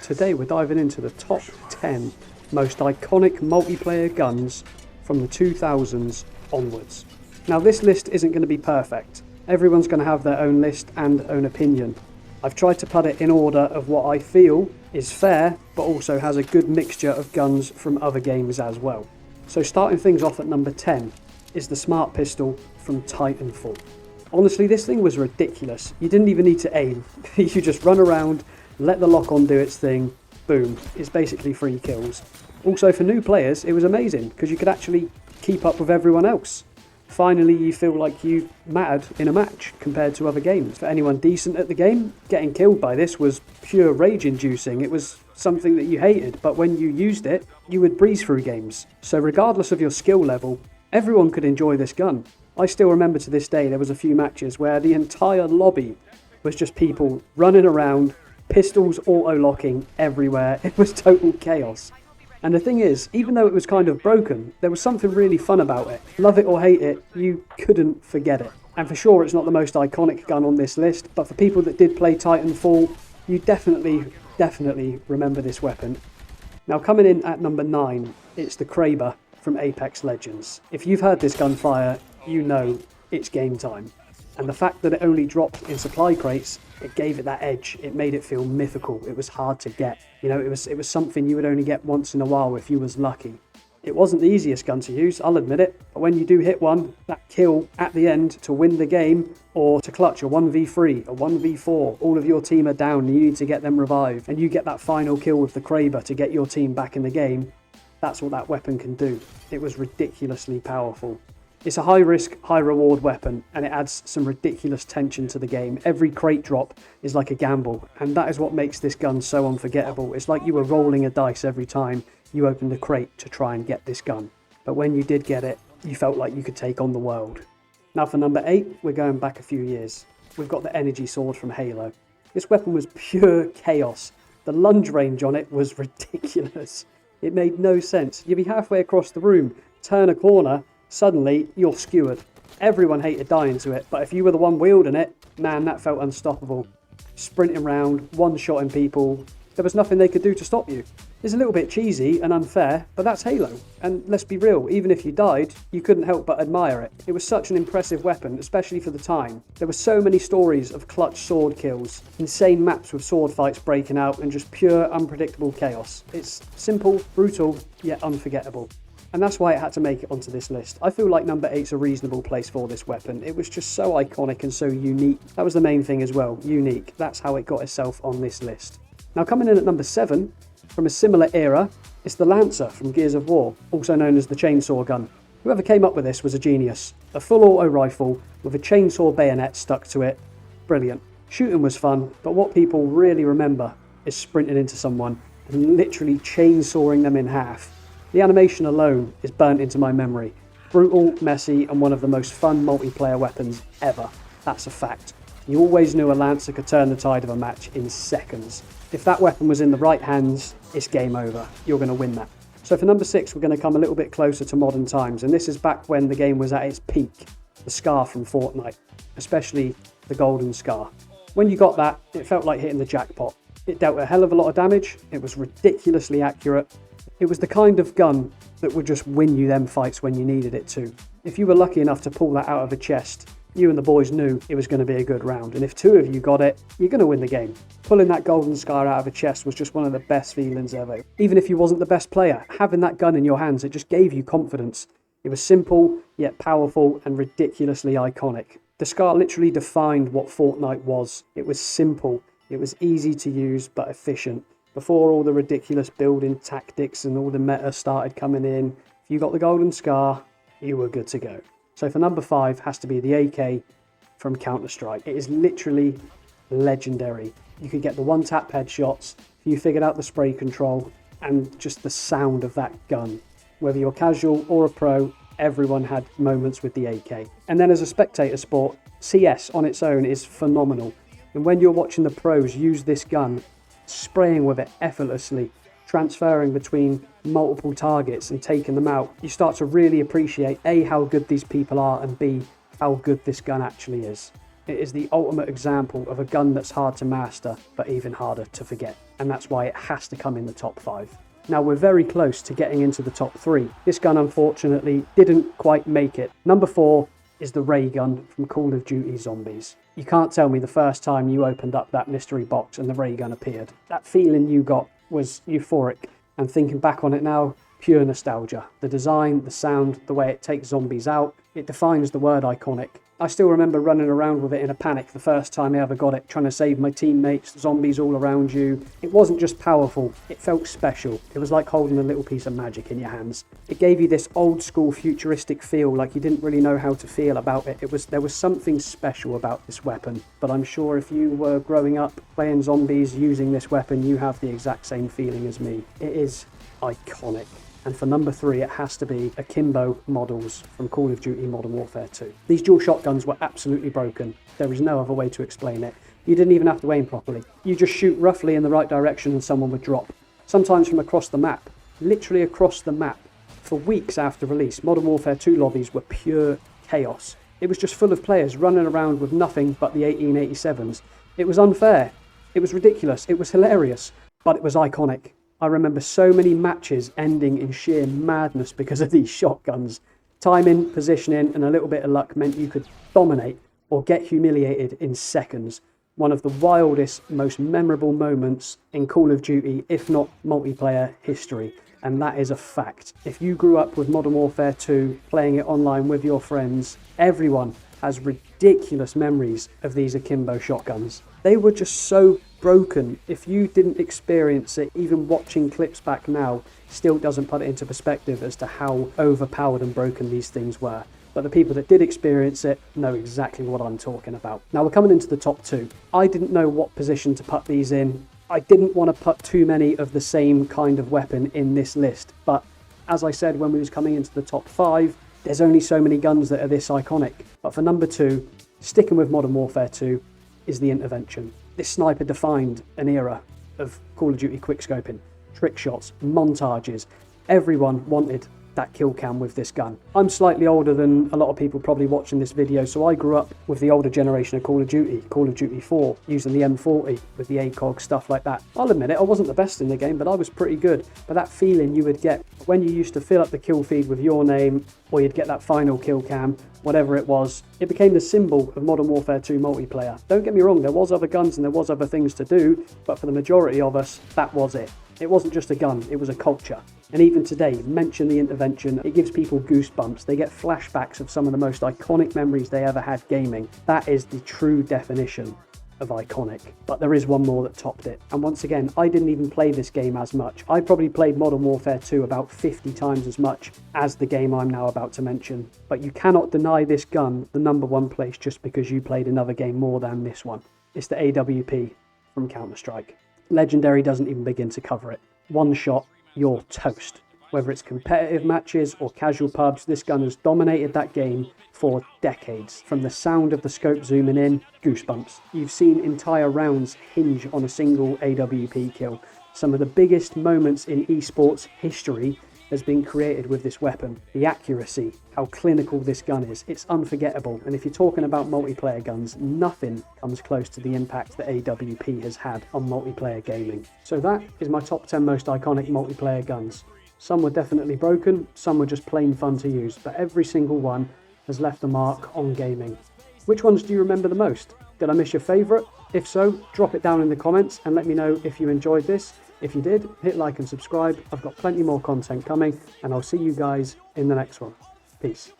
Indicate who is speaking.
Speaker 1: Today we're diving into the top 10 most iconic multiplayer guns from the 2000s onwards. Now this list isn't going to be perfect. Everyone's going to have their own list and own opinion. I've tried to put it in order of what I feel is fair, but also has a good mixture of guns from other games as well. So starting things off at number 10 is the Smart Pistol from Titanfall. Honestly, this thing was ridiculous. You didn't even need to aim. You just run around, let the lock-on do its thing, boom. It's basically free kills. Also for new players, it was amazing because you could actually keep up with everyone else. Finally, you feel like you mattered in a match compared to other games. For anyone decent at the game, getting killed by this was pure rage-inducing. It was something that you hated, but when you used it, you would breeze through games. So regardless of your skill level, everyone could enjoy this gun. I still remember to this day there was a few matches where the entire lobby was just people running around, pistols auto-locking everywhere. It was total chaos. And the thing is, even though it was kind of broken, there was something really fun about it. Love it or hate it, you couldn't forget it. And for sure it's not the most iconic gun on this list, but for people that did play Titanfall, you definitely remember this weapon. Now coming in at number 9, it's the Kraber from Apex Legends. If you've heard this gunfire, you know it's game time. And the fact that it only dropped in supply crates, it gave it that edge. It made it feel mythical. It was hard to get. You know, it was something you would only get once in a while if you was lucky. It wasn't the easiest gun to use, I'll admit it, but when you do hit one, that kill at the end to win the game or to clutch a 1v3, a 1v4, all of your team are down and you need to get them revived and you get that final kill with the Kraber to get your team back in the game, that's what that weapon can do. It was ridiculously powerful. It's a high-risk, high-reward weapon, and it adds some ridiculous tension to the game. Every crate drop is like a gamble, and that is what makes this gun so unforgettable. It's like you were rolling a dice every time you opened a crate to try and get this gun. But when you did get it, you felt like you could take on the world. Now for number 8, we're going back a few years. We've got the energy sword from Halo. This weapon was pure chaos. The lunge range on it was ridiculous. It made no sense. You'd be halfway across the room, turn a corner, suddenly, you're skewered. Everyone hated dying to it, but if you were the one wielding it, man, that felt unstoppable. Sprinting around, one-shotting people, there was nothing they could do to stop you. It's a little bit cheesy and unfair, but that's Halo. And let's be real, even if you died, you couldn't help but admire it. It was such an impressive weapon, especially for the time. There were so many stories of clutch sword kills, insane maps with sword fights breaking out, and just pure, unpredictable chaos. It's simple, brutal, yet unforgettable. And that's why it had to make it onto this list. I feel like number 8's a reasonable place for this weapon. It was just so iconic and so unique. That was the main thing as well, unique. That's how it got itself on this list. Now coming in at number 7, from a similar era, it's the Lancer from Gears of War, also known as the chainsaw gun. Whoever came up with this was a genius. A full auto rifle with a chainsaw bayonet stuck to it. Brilliant. Shooting was fun, but what people really remember is sprinting into someone and literally chainsawing them in half. The animation alone is burnt into my memory. Brutal, messy, and one of the most fun multiplayer weapons ever. That's a fact. You always knew a Lancer could turn the tide of a match in seconds. If that weapon was in the right hands, it's game over. You're going to win that. So for number 6, we're going to come a little bit closer to modern times, and this is back when the game was at its peak. The Scar from Fortnite, especially the Golden Scar. When you got that, it felt like hitting the jackpot. It dealt a hell of a lot of damage, it was ridiculously accurate. It was the kind of gun that would just win you them fights when you needed it to. If you were lucky enough to pull that out of a chest, you and the boys knew it was going to be a good round. And if 2 of you got it, you're going to win the game. Pulling that Golden Scar out of a chest was just one of the best feelings ever. Even if you wasn't the best player, having that gun in your hands, it just gave you confidence. It was simple, yet powerful and ridiculously iconic. The Scar literally defined what Fortnite was. It was simple, it was easy to use but efficient. Before all the ridiculous building tactics and all the meta started coming in, if you got the Golden Scar, you were good to go. So for number 5 has to be the AK from Counter-Strike. It is literally legendary. You could get the one-tap headshots, you figured out the spray control, and just the sound of that gun. Whether you're casual or a pro, everyone had moments with the AK. And then as a spectator sport, CS on its own is phenomenal. And when you're watching the pros use this gun, spraying with it effortlessly, transferring between multiple targets and taking them out, you start to really appreciate A, how good these people are, and B, how good this gun actually is. It is the ultimate example of a gun that's hard to master, but even harder to forget. And that's why it has to come in the top 5. Now we're very close to getting into the top 3. This gun unfortunately didn't quite make it. Number 4 is the Ray Gun from Call of Duty Zombies. You can't tell me the first time you opened up that mystery box and the Ray Gun appeared. That feeling you got was euphoric, and thinking back on it now, pure nostalgia. The design, the sound, the way it takes zombies out, it defines the word iconic. I still remember running around with it in a panic the first time I ever got it, trying to save my teammates, zombies all around you. It wasn't just powerful, it felt special. It was like holding a little piece of magic in your hands. It gave you this old school futuristic feel, like you didn't really know how to feel about it. There was something special about this weapon, but I'm sure if you were growing up playing zombies using this weapon, you have the exact same feeling as me. It is iconic. And for number 3, it has to be Akimbo models from Call of Duty Modern Warfare 2. These dual shotguns were absolutely broken. There is no other way to explain it. You didn't even have to aim properly. You just shoot roughly in the right direction and someone would drop. Sometimes from across the map. Literally across the map. For weeks after release, Modern Warfare 2 lobbies were pure chaos. It was just full of players running around with nothing but the 1887s. It was unfair. It was ridiculous. It was hilarious. But it was iconic. I remember so many matches ending in sheer madness because of these shotguns. Timing, positioning, and a little bit of luck meant you could dominate or get humiliated in seconds. One of the wildest, most memorable moments in Call of Duty, if not multiplayer history. And that is a fact. If you grew up with Modern Warfare 2, playing it online with your friends, everyone has ridiculous memories of these Akimbo shotguns. They were just so broken. If you didn't experience it, even watching clips back now still doesn't put it into perspective as to how overpowered and broken these things were. But the people that did experience it know exactly what I'm talking about. Now we're coming into the top 2. I didn't know what position to put these in. I didn't want to put too many of the same kind of weapon in this list, but as I said when we was coming into the top 5, there's only so many guns that are this iconic. But for number 2, sticking with Modern Warfare 2, is the Intervention. This sniper defined an era of Call of Duty quickscoping, trick shots, montages. Everyone wanted that kill cam with this gun. I'm slightly older than a lot of people probably watching this video, so I grew up with the older generation of Call of Duty 4, using the M40 with the ACOG, stuff like that. I'll admit it, I wasn't the best in the game, but I was pretty good. But that feeling you would get when you used to fill up the kill feed with your name, or you'd get that final kill cam, whatever it was, it became the symbol of Modern Warfare 2 multiplayer. Don't get me wrong, there was other guns and there was other things to do, but for the majority of us, that was it. It wasn't just a gun, it was a culture. And even today, mention the Intervention, it gives people goosebumps. They get flashbacks of some of the most iconic memories they ever had gaming. That is the true definition of iconic. But there is one more that topped it. And once again, I didn't even play this game as much. I probably played Modern Warfare 2 about 50 times as much as the game I'm now about to mention. But you cannot deny this gun the number 1 place just because you played another game more than this one. It's the AWP from Counter-Strike. Legendary doesn't even begin to cover it. One shot, you're toast. Whether it's competitive matches or casual pubs, this gun has dominated that game for decades. From the sound of the scope zooming in, goosebumps. You've seen entire rounds hinge on a single AWP kill. Some of the biggest moments in esports history has been created with this weapon. The accuracy, how clinical this gun is, it's unforgettable. And if you're talking about multiplayer guns, nothing comes close to the impact that AWP has had on multiplayer gaming. So that is my top 10 most iconic multiplayer guns. Some were definitely broken, some were just plain fun to use, but every single one has left a mark on gaming. Which ones do you remember the most? Did I miss your favourite? If so, drop it down in the comments and let me know if you enjoyed this. If you did, hit like and subscribe. I've got plenty more content coming, and I'll see you guys in the next one. Peace.